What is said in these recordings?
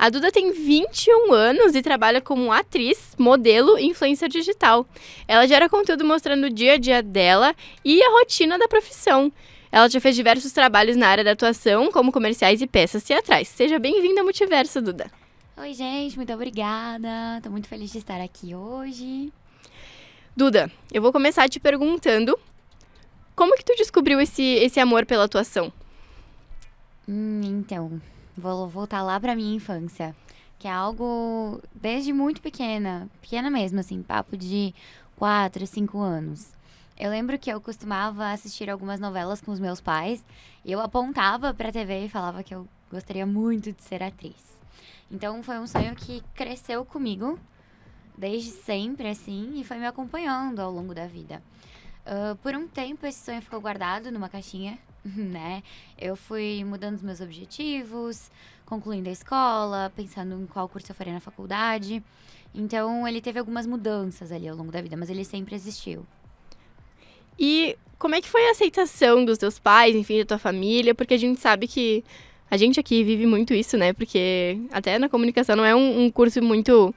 A Duda tem 21 anos e trabalha como atriz, modelo e influencer digital. Ela gera conteúdo mostrando o dia a dia dela e a rotina da profissão. Ela já fez diversos trabalhos na área da atuação, como comerciais e peças teatrais. Seja bem-vinda ao Multiverso, Duda. Oi, gente, muito obrigada. Tô muito feliz de estar aqui hoje. Duda, eu vou começar te perguntando como que tu descobriu esse amor pela atuação? Então, vou voltar lá pra minha infância, que é algo desde muito pequena mesmo, assim, papo de 4, 5 anos. Eu lembro que eu costumava assistir algumas novelas com os meus pais e eu apontava pra TV e falava que eu gostaria muito de ser atriz. Então, foi um sonho que cresceu comigo desde sempre, assim, e foi me acompanhando ao longo da vida. Por um tempo, esse sonho ficou guardado numa caixinha, né? Eu fui mudando os meus objetivos, concluindo a escola, pensando em qual curso eu faria na faculdade. Então, ele teve algumas mudanças ali ao longo da vida, mas ele sempre existiu. E como é que foi a aceitação dos teus pais, enfim, da tua família? Porque a gente sabe que a gente aqui vive muito isso, né? Porque até na comunicação não é um curso muito,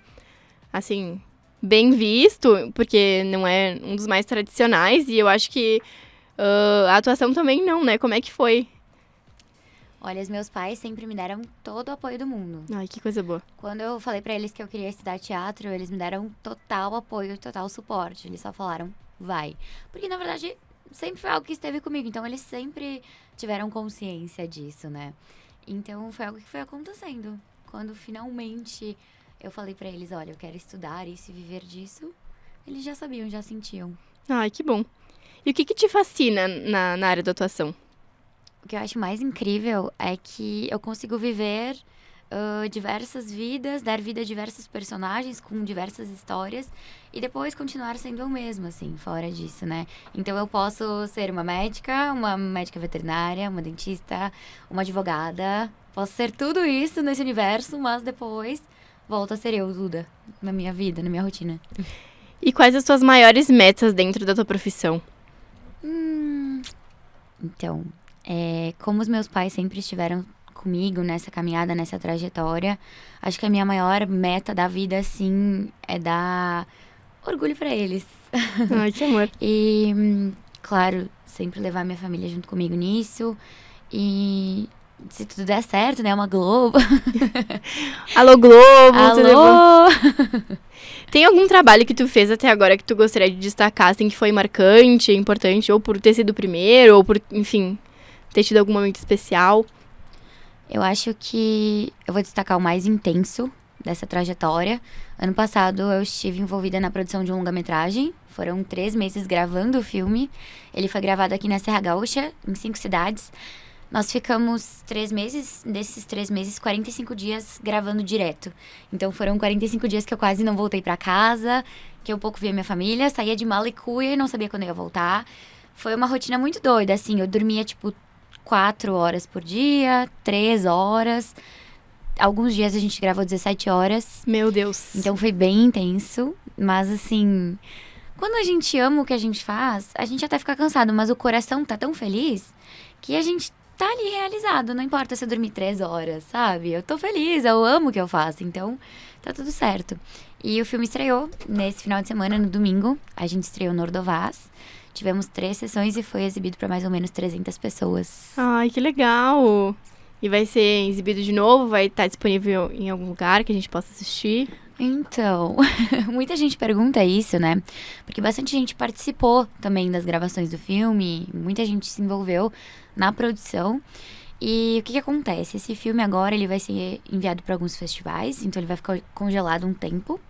assim, bem visto, porque não é um dos mais tradicionais. E eu acho que a atuação também não, né? Como é que foi? Olha, os meus pais sempre me deram todo o apoio do mundo. Ai, que coisa boa. Quando eu falei pra eles que eu queria estudar teatro, eles me deram total apoio, total suporte. Eles só falaram, vai. Porque, na verdade, sempre foi algo que esteve comigo. Então, eles sempre tiveram consciência disso, né? Então, foi algo que foi acontecendo. Quando, finalmente, eu falei pra eles, olha, eu quero estudar isso e viver disso, eles já sabiam, já sentiam. Ai, que bom. E o que te fascina na área da atuação? O que eu acho mais incrível é que eu consigo viver diversas vidas, dar vida a diversos personagens com diversas histórias e depois continuar sendo eu mesma, assim, fora disso, né? Então eu posso ser uma médica veterinária, uma dentista, uma advogada. Posso ser tudo isso nesse universo, mas depois volto a ser eu, Duda, na minha vida, na minha rotina. E quais as tuas maiores metas dentro da tua profissão? Então, como os meus pais sempre estiveram comigo nessa caminhada, nessa trajetória, acho que a minha maior meta da vida, assim, é dar orgulho pra eles. Ai, que amor. E, claro, sempre levar minha família junto comigo nisso. E se tudo der certo, né? Uma Globo. Alô, Globo! Alô! Tem algum trabalho que tu fez até agora que tu gostaria de destacar, assim, que foi marcante, importante, ou por ter sido o primeiro, ou por, enfim, ter tido algum momento especial? Eu acho que eu vou destacar o mais intenso dessa trajetória. Ano passado eu estive envolvida na produção de um longa-metragem. Foram 3 meses gravando o filme. Ele foi gravado aqui na Serra Gaúcha, em 5 cidades. Nós ficamos 3 meses, desses 3 meses, 45 dias gravando direto. Então foram 45 dias que eu quase não voltei pra casa, que eu pouco via minha família, saía de mala e cuia e não sabia quando eu ia voltar. Foi uma rotina muito doida, assim, eu dormia, 4 horas por dia, 3 horas. Alguns dias a gente gravou 17 horas. Meu Deus. Então foi bem intenso, mas assim, quando a gente ama o que a gente faz, a gente até fica cansado, mas o coração tá tão feliz que a gente tá ali realizado. Não importa se eu dormir 3 horas, sabe? Eu tô feliz, eu amo o que eu faço, então tá tudo certo. E o filme estreou nesse final de semana, no domingo. A gente estreou no Ordovás. Tivemos 3 sessões e foi exibido para mais ou menos 300 pessoas. Ai, que legal! E vai ser exibido de novo? Vai estar disponível em algum lugar que a gente possa assistir? Então, muita gente pergunta isso, né? Porque bastante gente participou também das gravações do filme, muita gente se envolveu na produção. E o que acontece? Esse filme agora ele vai ser enviado para alguns festivais, então ele vai ficar congelado um tempo,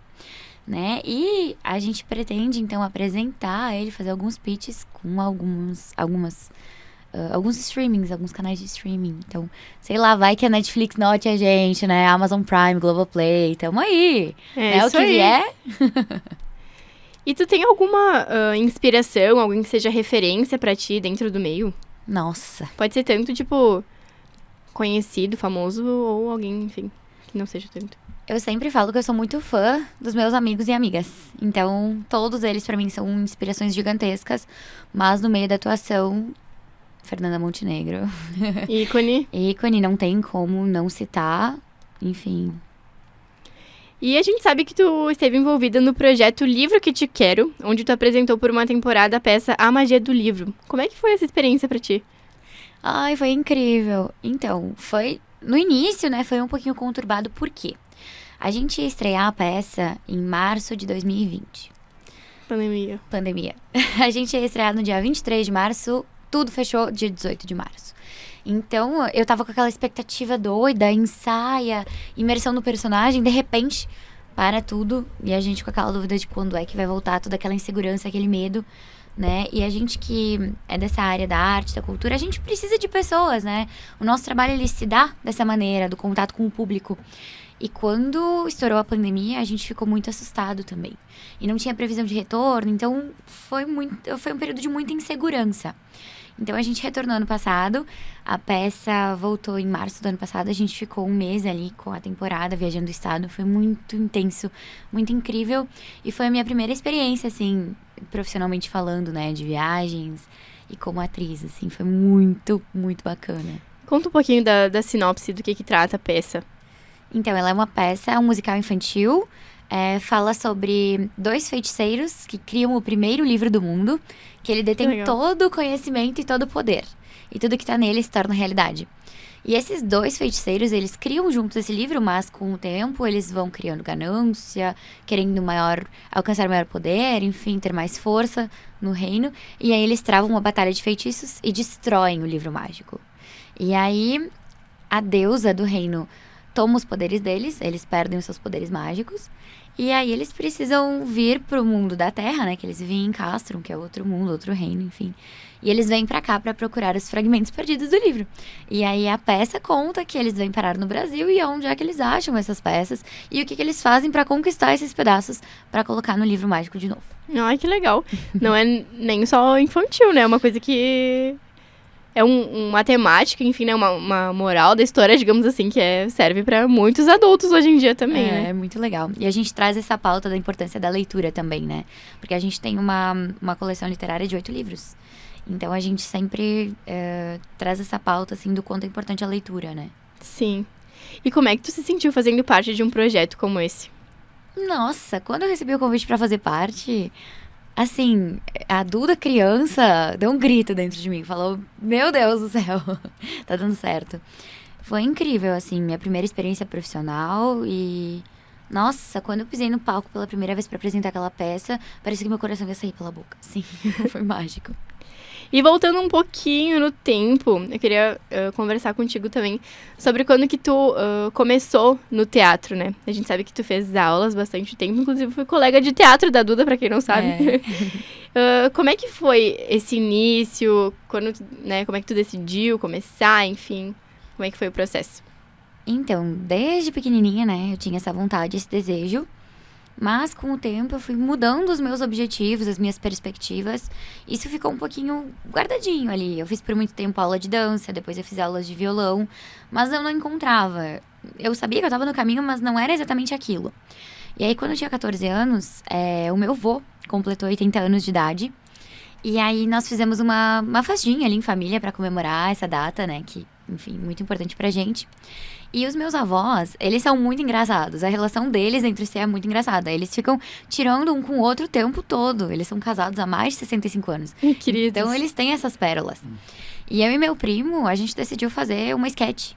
né? E a gente pretende, então, apresentar ele, fazer alguns pitches com alguns streamings, alguns canais de streaming. Então, sei lá, vai que a Netflix note a gente, né? Amazon Prime, Globoplay, tamo aí. É, né? isso O que aí. vier. E tu tem alguma inspiração, alguém que seja referência pra ti dentro do meio? Nossa. Pode ser tanto, conhecido, famoso, ou alguém, enfim, que não seja tanto. Eu sempre falo que eu sou muito fã dos meus amigos e amigas. Então, todos eles pra mim são inspirações gigantescas. Mas no meio da atuação, Fernanda Montenegro. Ícone. Ícone, não tem como não citar. Enfim, E a gente sabe que tu esteve envolvida no projeto Livro que Te Quero, onde tu apresentou por uma temporada a peça A Magia do Livro. Como é que foi essa experiência pra ti? Ai, foi incrível. Então, foi... No início, né, foi um pouquinho conturbado. Por quê? A gente ia estrear a peça em março de 2020. Pandemia. A gente ia estrear no dia 23 de março, tudo fechou dia 18 de março. Então, eu tava com aquela expectativa doida, ensaia, imersão no personagem, de repente, para tudo. E a gente com aquela dúvida de quando é que vai voltar, toda aquela insegurança, aquele medo, né? E a gente que é dessa área da arte, da cultura, a gente precisa de pessoas, né? O nosso trabalho, ele se dá dessa maneira, do contato com o público. E quando estourou a pandemia, a gente ficou muito assustado também. E não tinha previsão de retorno, então foi um período de muita insegurança. Então a gente retornou ano passado, a peça voltou em março do ano passado, a gente ficou um mês ali com a temporada, viajando o estado, foi muito intenso, muito incrível. E foi a minha primeira experiência, assim, profissionalmente falando, né, de viagens e como atriz, assim, foi muito, muito bacana. Conta um pouquinho da sinopse, do que trata a peça. Então, ela é uma peça, um musical infantil, fala sobre dois feiticeiros que criam o primeiro livro do mundo, que ele detém todo o conhecimento e todo o poder. E tudo que tá nele se torna realidade. E esses dois feiticeiros, eles criam juntos esse livro, mas com o tempo eles vão criando ganância, querendo alcançar maior poder, enfim, ter mais força no reino. E aí eles travam uma batalha de feitiços e destroem o livro mágico. E aí a deusa do reino toma os poderes deles, eles perdem os seus poderes mágicos. E aí eles precisam vir pro mundo da Terra, né? Que eles vivem em Castrum, que é outro mundo, outro reino, enfim. E eles vêm pra cá pra procurar os fragmentos perdidos do livro. E aí a peça conta que eles vêm parar no Brasil e onde é que eles acham essas peças. E o que eles fazem pra conquistar esses pedaços pra colocar no livro mágico de novo. Ai, que legal. Não é nem só infantil, né? É uma coisa que... É uma temática, enfim, né? Uma moral da história, digamos assim, que serve pra muitos adultos hoje em dia também, né? É muito legal. E a gente traz essa pauta da importância da leitura também, né? Porque a gente tem uma coleção literária de 8 livros. Então a gente sempre traz essa pauta, assim, do quanto é importante a leitura, né? Sim. E como é que tu se sentiu fazendo parte de um projeto como esse? Nossa, quando eu recebi o convite pra fazer parte... Assim, a Duda criança deu um grito dentro de mim. Falou, meu Deus do céu, tá dando certo. Foi incrível, assim, minha primeira experiência profissional e... Nossa, quando eu pisei no palco pela primeira vez pra apresentar aquela peça, parecia que meu coração ia sair pela boca. Sim, foi mágico. E voltando um pouquinho no tempo, eu queria conversar contigo também sobre quando que tu começou no teatro, né? A gente sabe que tu fez aulas bastante tempo, inclusive fui colega de teatro da Duda, pra quem não sabe. Como é que foi esse início? Como é que tu decidiu começar, enfim? Como é que foi o processo? Então, desde pequenininha, né, eu tinha essa vontade, esse desejo. Mas, com o tempo, eu fui mudando os meus objetivos, as minhas perspectivas. Isso ficou um pouquinho guardadinho ali. Eu fiz por muito tempo aula de dança, depois eu fiz aulas de violão. Mas eu não encontrava. Eu sabia que eu estava no caminho, mas não era exatamente aquilo. E aí, quando eu tinha 14 anos, o meu avô completou 80 anos de idade. E aí, nós fizemos uma festinha ali em família para comemorar essa data, né? Que, enfim, muito importante pra gente. E os meus avós, eles são muito engraçados. A relação deles entre si é muito engraçada. Eles ficam tirando um com o outro o tempo todo. Eles são casados há mais de 65 anos. Queridos. Então, eles têm essas pérolas. E eu e meu primo, a gente decidiu fazer uma sketch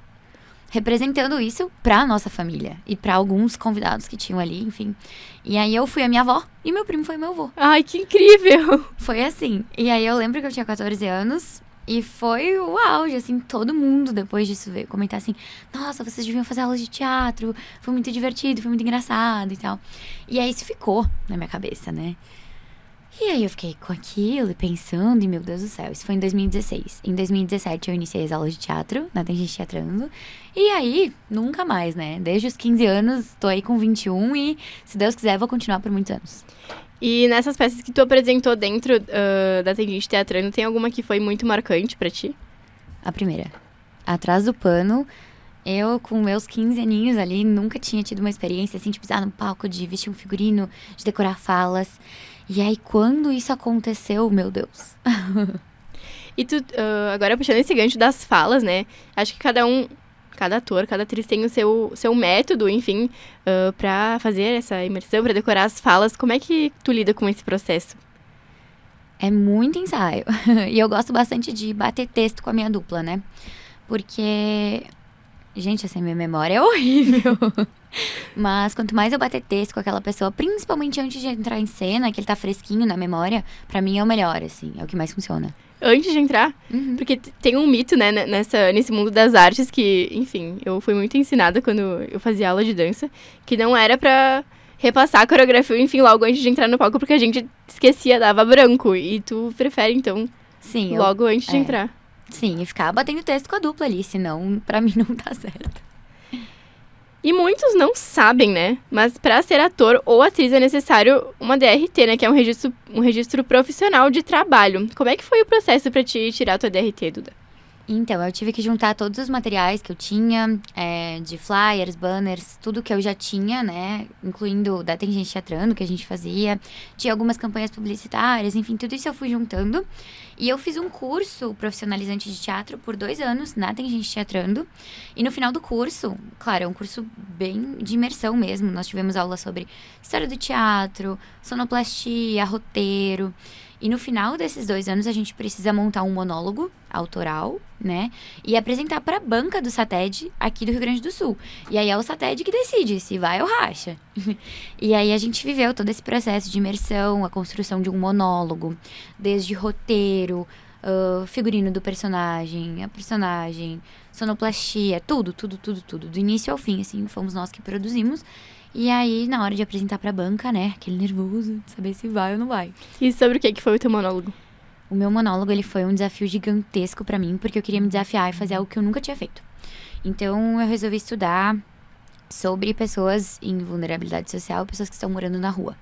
representando isso pra nossa família. E pra alguns convidados que tinham ali, enfim. E aí, eu fui a minha avó e meu primo foi meu avô. Ai, que incrível! Foi assim. E aí, eu lembro que eu tinha 14 anos... E foi o auge, assim, todo mundo depois disso veio comentar assim, nossa, vocês deviam fazer aulas de teatro, foi muito divertido, foi muito engraçado e tal. E aí isso ficou na minha cabeça, né? E aí eu fiquei com aquilo e pensando, e meu Deus do céu, isso foi em 2016. Em 2017 eu iniciei as aulas de teatro, na Tangente Teatrando. E aí, nunca mais, né? Desde os 15 anos, tô aí com 21 e, se Deus quiser, vou continuar por muitos anos. E nessas peças que tu apresentou dentro da Tangente Teatrando, tem alguma que foi muito marcante pra ti? A primeira. Atrás do Pano, eu com meus 15 aninhos ali, nunca tinha tido uma experiência assim de pisar no palco, de vestir um figurino, de decorar falas. E aí, quando isso aconteceu, meu Deus. E tu, agora puxando esse gancho das falas, né? Acho que cada um cada ator, cada atriz tem o seu método, enfim, pra fazer essa imersão, pra decorar as falas. Como é que tu lida com esse processo? É muito ensaio. E eu gosto bastante de bater texto com a minha dupla, né? Porque, gente, assim, minha memória é horrível. Mas quanto mais eu bater texto com aquela pessoa, principalmente antes de entrar em cena, que ele tá fresquinho na memória, pra mim é o melhor, assim, é o que mais funciona. Antes de entrar, Uhum. porque tem um mito, né, nesse mundo das artes que, enfim, eu fui muito ensinada quando eu fazia aula de dança, que não era pra repassar a coreografia, enfim, logo antes de entrar no palco, porque a gente esquecia, dava branco. E tu prefere, então, Sim, logo antes de entrar. Sim, e ficar batendo texto com a dupla ali, senão pra mim não tá certo. E muitos não sabem, né? Mas para ser ator ou atriz é necessário uma DRT, né? Que é um registro profissional de trabalho. Como é que foi o processo para te tirar a tua DRT, Duda? Então, eu tive que juntar todos os materiais que eu tinha, de flyers, banners, tudo que eu já tinha, né? Incluindo da Tem Gente Teatrando, que a gente fazia. Tinha algumas campanhas publicitárias, enfim, tudo isso eu fui juntando. E eu fiz um curso profissionalizante de teatro por 2 anos na Tem Gente Teatrando. E no final do curso, claro, é um curso bem de imersão mesmo. Nós tivemos aula sobre história do teatro, sonoplastia, roteiro. E no final desses 2 anos, a gente precisa montar um monólogo autoral, né? E apresentar para a banca do SATED aqui do Rio Grande do Sul. E aí é o SATED que decide se vai ou racha. E aí a gente viveu todo esse processo de imersão, a construção de um monólogo, desde roteiro, figurino do personagem, a personagem, sonoplastia, tudo. Do início ao fim, assim, fomos nós que produzimos. E aí, na hora de apresentar pra banca, né, aquele nervoso de saber se vai ou não vai. E sobre o que foi o teu monólogo? O meu monólogo, ele foi um desafio gigantesco pra mim, porque eu queria me desafiar e fazer algo que eu nunca tinha feito. Então, eu resolvi estudar sobre pessoas em vulnerabilidade social, pessoas que estão morando na rua.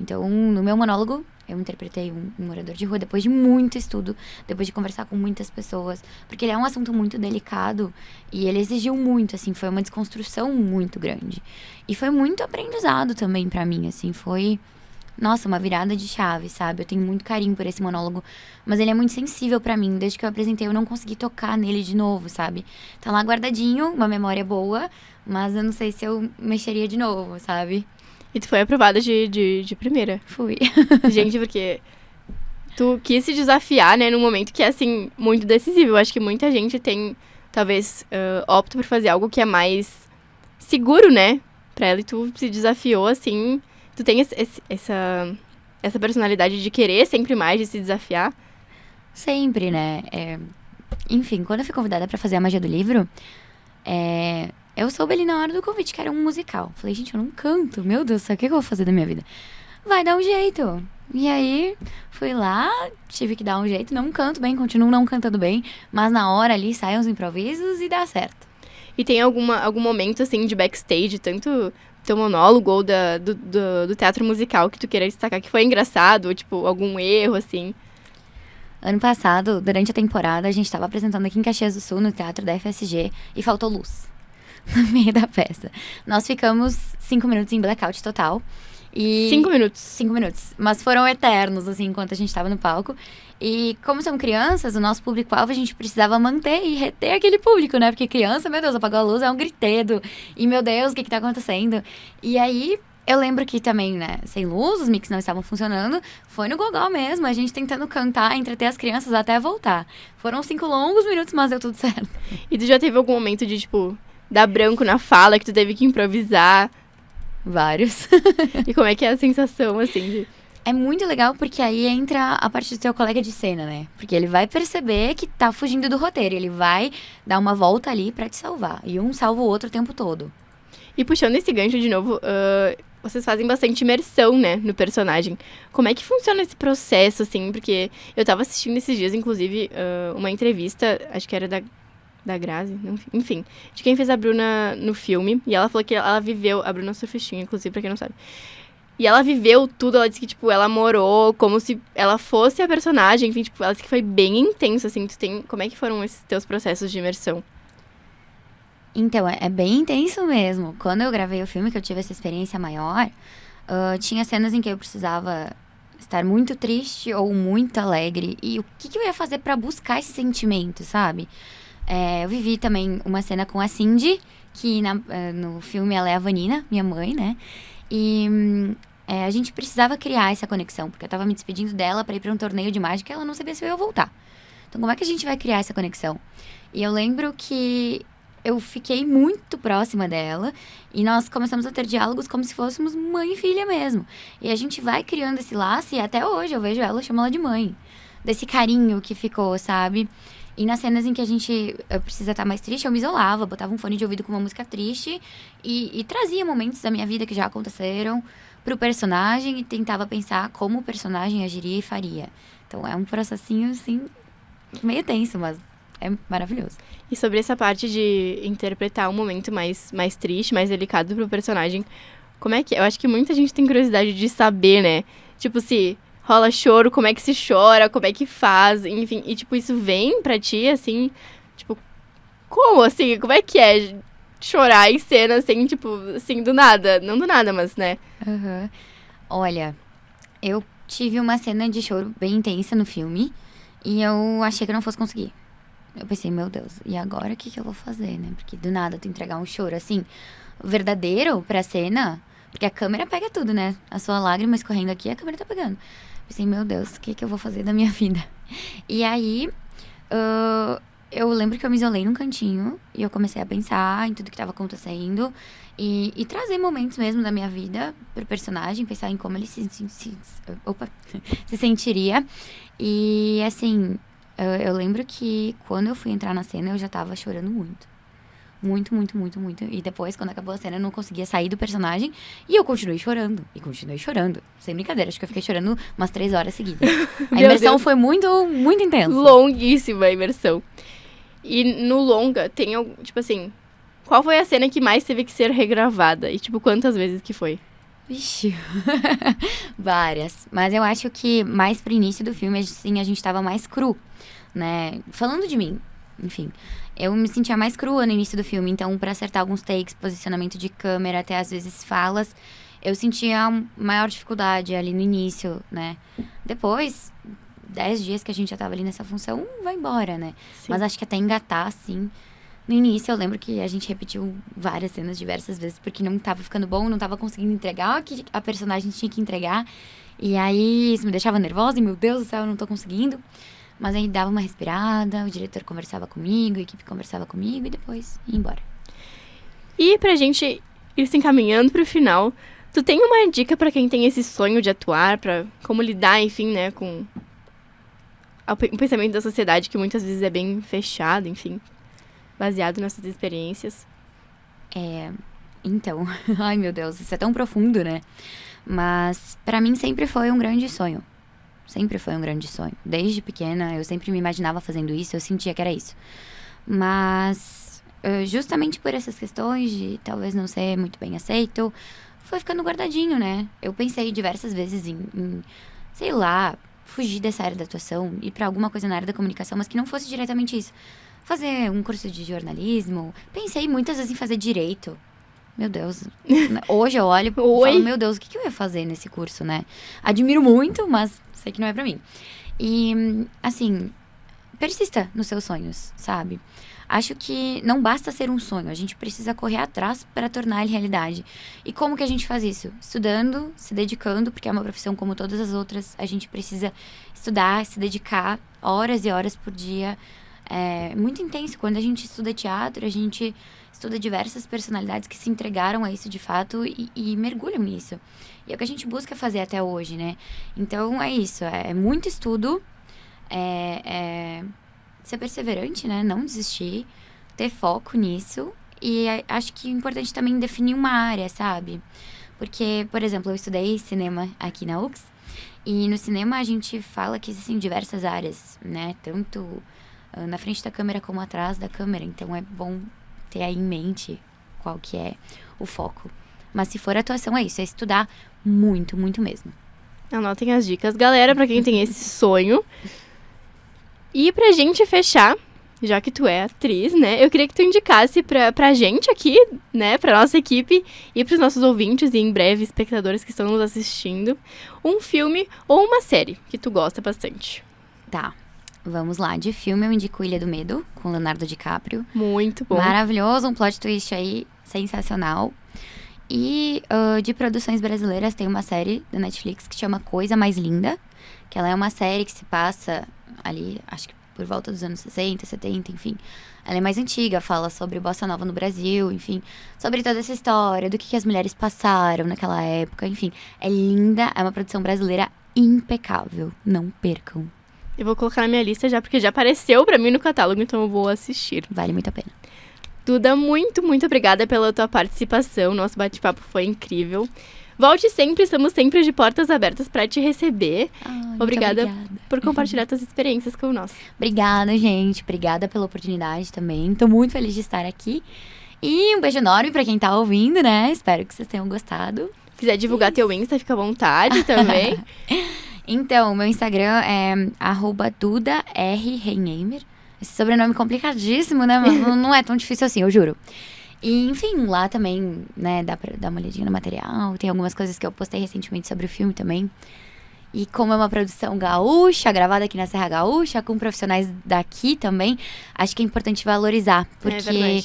Então, no meu monólogo, eu interpretei um morador de rua depois de muito estudo, depois de conversar com muitas pessoas, porque ele é um assunto muito delicado e ele exigiu muito, assim, foi uma desconstrução muito grande. E foi muito aprendizado também pra mim, assim, foi, nossa, uma virada de chave, sabe? Eu tenho muito carinho por esse monólogo, mas ele é muito sensível pra mim. Desde que eu apresentei, eu não consegui tocar nele de novo, sabe? Tá lá guardadinho, uma memória boa, mas eu não sei se eu mexeria de novo, sabe? E tu foi aprovada de primeira. Fui. Gente, porque tu quis se desafiar, né, num momento que é, assim, muito decisivo. Eu acho que muita gente tem, talvez, opta por fazer algo que é mais seguro, né, pra ela. E tu se desafiou, assim, tu tem essa personalidade de querer sempre mais, de se desafiar. Sempre, né? Enfim, quando eu fui convidada pra fazer a magia do livro, eu soube ali na hora do convite que era um musical. Falei, gente, eu não canto. Meu Deus do céu, o que eu vou fazer da minha vida? Vai dar um jeito. E aí, fui lá, tive que dar um jeito. Não canto bem, continuo não cantando bem. Mas na hora ali, saem os improvisos e dá certo. E tem algum momento, assim, de backstage, tanto teu monólogo ou do teatro musical que tu queira destacar, que foi engraçado, ou, tipo, algum erro, assim? Ano passado, durante a temporada, a gente tava apresentando aqui em Caxias do Sul, no Teatro da FSG, e faltou luz no meio da festa. Nós ficamos 5 minutos em blackout total. 5 minutos? 5 minutos. Mas foram eternos, assim, enquanto a gente tava no palco. E como são crianças, o nosso público-alvo, a gente precisava manter e reter aquele público, né? Porque criança, meu Deus, apagou a luz, é um gritedo. E, meu Deus, o que tá acontecendo? E aí, eu lembro que também, né, sem luz, os mix não estavam funcionando. Foi no gogó mesmo, a gente tentando cantar, entreter as crianças até voltar. Foram 5 longos minutos, mas deu tudo certo. E tu já teve algum momento de, tipo, dar branco na fala, que tu teve que improvisar? Vários. E como é que é a sensação, assim, de... É muito legal porque aí entra a parte do teu colega de cena, né? Porque ele vai perceber que tá fugindo do roteiro. Ele vai dar uma volta ali pra te salvar. E um salva o outro o tempo todo. E puxando esse gancho de novo, vocês fazem bastante imersão, né, no personagem. Como é que funciona esse processo, assim? Porque eu tava assistindo esses dias, inclusive, uma entrevista, acho que era da Grazi, enfim, de quem fez a Bruna no filme. E ela falou que ela viveu, a Bruna Surfistinha, inclusive, pra quem não sabe. E ela viveu tudo, ela disse que, tipo, ela morou como se ela fosse a personagem, enfim, tipo, ela disse que foi bem intenso, assim. Como é que foram esses teus processos de imersão? Então, é bem intenso mesmo. Quando eu gravei o filme, que eu tive essa experiência maior, tinha cenas em que eu precisava estar muito triste ou muito alegre. E o que eu ia fazer pra buscar esse sentimento, sabe? Eu vivi também uma cena com a Cindy, que no filme ela é a Vanina, minha mãe, né? E a gente precisava criar essa conexão, porque eu tava me despedindo dela pra ir pra um torneio de mágica e ela não sabia se eu ia voltar. Então, como é que a gente vai criar essa conexão? E eu lembro que eu fiquei muito próxima dela e nós começamos a ter diálogos como se fôssemos mãe e filha mesmo. E a gente vai criando esse laço e até hoje eu vejo ela, eu chamo ela de mãe. Desse carinho que ficou, sabe? E nas cenas em que eu precisa estar mais triste, eu me isolava, botava um fone de ouvido com uma música triste e trazia momentos da minha vida que já aconteceram pro personagem e tentava pensar como o personagem agiria e faria. Então é um processinho, assim, meio tenso, mas é maravilhoso. E sobre essa parte de interpretar um momento mais triste, mais delicado pro personagem, como é que é? Eu acho que muita gente tem curiosidade de saber, né? Tipo, se rola choro, como é que se chora, como é que faz, enfim. E, tipo, isso vem pra ti, assim, tipo, como, assim? Como é que é chorar em cena, assim, tipo, assim, do nada? Não do nada, mas, né? Uhum. Olha, eu tive uma cena de choro bem intensa no filme e eu achei que eu não fosse conseguir. Eu pensei, meu Deus, e agora o que eu vou fazer, né? Porque do nada tu entregar um choro, assim, verdadeiro pra cena, porque a câmera pega tudo, né? A sua lágrima escorrendo aqui, a câmera tá pegando. Pensei, meu Deus, o que eu vou fazer da minha vida? E aí, eu lembro que eu me isolei num cantinho e eu comecei a pensar em tudo que tava acontecendo e trazer momentos mesmo da minha vida pro personagem, pensar em como ele se sentiria. E, assim, eu lembro que quando eu fui entrar na cena, eu já tava chorando muito. Muito, muito, muito, muito. E depois, quando acabou a cena, eu não conseguia sair do personagem. E eu continuei chorando. E continuei chorando. Sem brincadeira. Acho que eu fiquei chorando umas 3 horas seguidas. A imersão foi muito, muito intensa. Longuíssima a imersão. E no longa, tem, tipo assim... Qual foi a cena que mais teve que ser regravada? E, tipo, quantas vezes que foi? Vixe. Várias. Mas eu acho que mais pro início do filme, assim, a gente tava mais cru, né? Falando de mim, enfim... Eu me sentia mais crua no início do filme, então pra acertar alguns takes, posicionamento de câmera, até às vezes falas, eu sentia maior dificuldade ali no início, né? Depois, 10 dias que a gente já tava ali nessa função, vai embora, né? Sim. Mas acho que até engatar, assim... No início, eu lembro que a gente repetiu várias cenas diversas vezes, porque não tava ficando bom, não tava conseguindo entregar o que a personagem tinha que entregar. E aí, isso me deixava nervosa, e meu Deus do céu, eu não tô conseguindo. Mas aí dava uma respirada, o diretor conversava comigo, a equipe conversava comigo e depois ia embora. E pra gente ir se encaminhando pro final, tu tem uma dica pra quem tem esse sonho de atuar, pra como lidar, enfim, né, com o pensamento da sociedade, que muitas vezes é bem fechado, enfim, baseado nessas experiências? Então, ai meu Deus, isso é tão profundo, né? Mas pra mim sempre foi um grande sonho. Sempre foi um grande sonho. Desde pequena, eu sempre me imaginava fazendo isso, eu sentia que era isso. Mas, justamente por essas questões de talvez não ser muito bem aceito, foi ficando guardadinho, né? Eu pensei diversas vezes em sei lá, fugir dessa área da atuação, ir pra alguma coisa na área da comunicação, mas que não fosse diretamente isso. Fazer um curso de jornalismo. Pensei muitas vezes em fazer direito. Meu Deus. Hoje eu olho e falo, meu Deus, o que eu ia fazer nesse curso, né? Admiro muito, mas sei que não é pra mim. E, assim, persista nos seus sonhos, sabe? Acho que não basta ser um sonho, a gente precisa correr atrás para tornar ele realidade. E como que a gente faz isso? Estudando, se dedicando, porque é uma profissão como todas as outras, a gente precisa estudar, se dedicar horas e horas por dia. É muito intenso. Quando a gente estuda teatro, a gente estuda diversas personalidades que se entregaram a isso de fato e mergulham nisso. E é o que a gente busca fazer até hoje, né? Então, é isso. É muito estudo, ser perseverante, né? Não desistir, ter foco nisso. E acho que é importante também definir uma área, sabe? Porque, por exemplo, eu estudei cinema aqui na UX. E no cinema a gente fala que existem diversas áreas, né? Tanto na frente da câmera como atrás da câmera. Então, é bom ter aí em mente qual que é o foco. Mas se for atuação, é isso. É estudar muito, muito mesmo. Anotem as dicas, galera, pra quem tem esse sonho. E pra gente fechar, já que tu é atriz, né? Eu queria que tu indicasse pra gente aqui, né? Pra nossa equipe e pros nossos ouvintes e em breve espectadores que estão nos assistindo, um filme ou uma série que tu gosta bastante. Tá. Vamos lá, de filme eu indico Ilha do Medo, com Leonardo DiCaprio. Muito bom. Maravilhoso, um plot twist aí sensacional. E de produções brasileiras tem uma série da Netflix que chama Coisa Mais Linda, que ela é uma série que se passa ali, acho que por volta dos anos 60, 70, enfim. Ela é mais antiga, fala sobre bossa nova no Brasil, enfim, sobre toda essa história, do que as mulheres passaram naquela época, enfim. É linda, é uma produção brasileira impecável, não percam. Eu vou colocar na minha lista já, porque já apareceu pra mim no catálogo, então eu vou assistir. Vale muito a pena. Duda, muito, muito obrigada pela tua participação. Nosso bate-papo foi incrível. Volte sempre, estamos sempre de portas abertas para te receber. Obrigada por compartilhar tuas experiências com nós. Obrigada, gente. Obrigada pela oportunidade também. Tô muito feliz de estar aqui. E um beijo enorme para quem tá ouvindo, né? Espero que vocês tenham gostado. Se quiser divulgar teu Insta, fica à vontade também. Então, meu Instagram é @dudarrenheimer. Esse sobrenome complicadíssimo, né? Mas não é tão difícil assim, eu juro. E, enfim, lá também, né, dá pra dar uma olhadinha no material. Tem algumas coisas que eu postei recentemente sobre o filme também. E como é uma produção gaúcha, gravada aqui na Serra Gaúcha, com profissionais daqui também, acho que é importante valorizar. Porque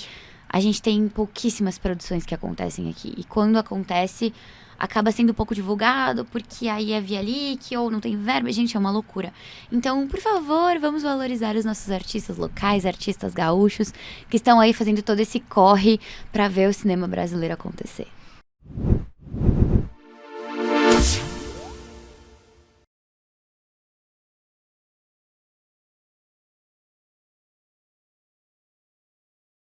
a gente tem pouquíssimas produções que acontecem aqui. E quando acontece, acaba sendo um pouco divulgado, porque aí é via leak ou não tem verba. Gente, é uma loucura. Então, por favor, vamos valorizar os nossos artistas locais, artistas gaúchos, que estão aí fazendo todo esse corre para ver o cinema brasileiro acontecer.